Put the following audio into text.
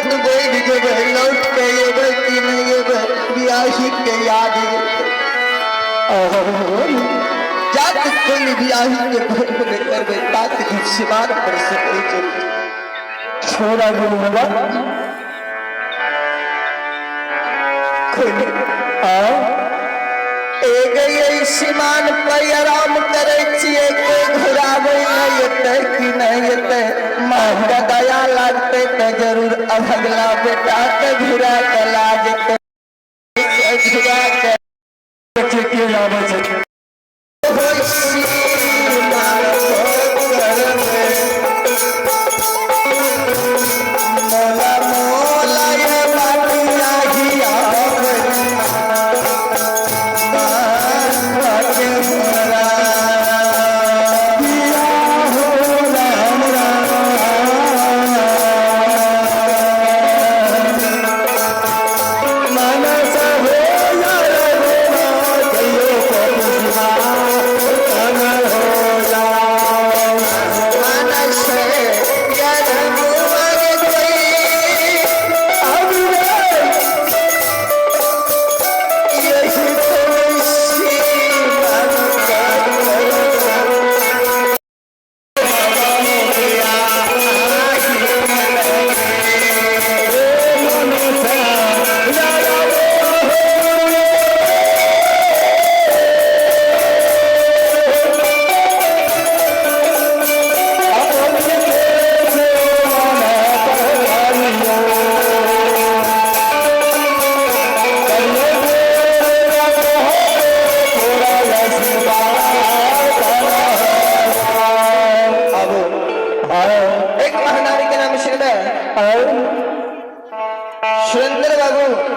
तो बैठ जब लौट के ये कि नहीं ये ब्याही के याद जात कोई ब्याही के घर में कर बैठा कि सीमार पर से छोड़ा गुरुवा सीमान पर आराम करे छिए के घुरावे नहीं ते कि नहीं ते मां का दया लागते तो जरूर अभगला बेटा के घुरा के लागते घुरा के के लावे छे सुरेंद्र बाबू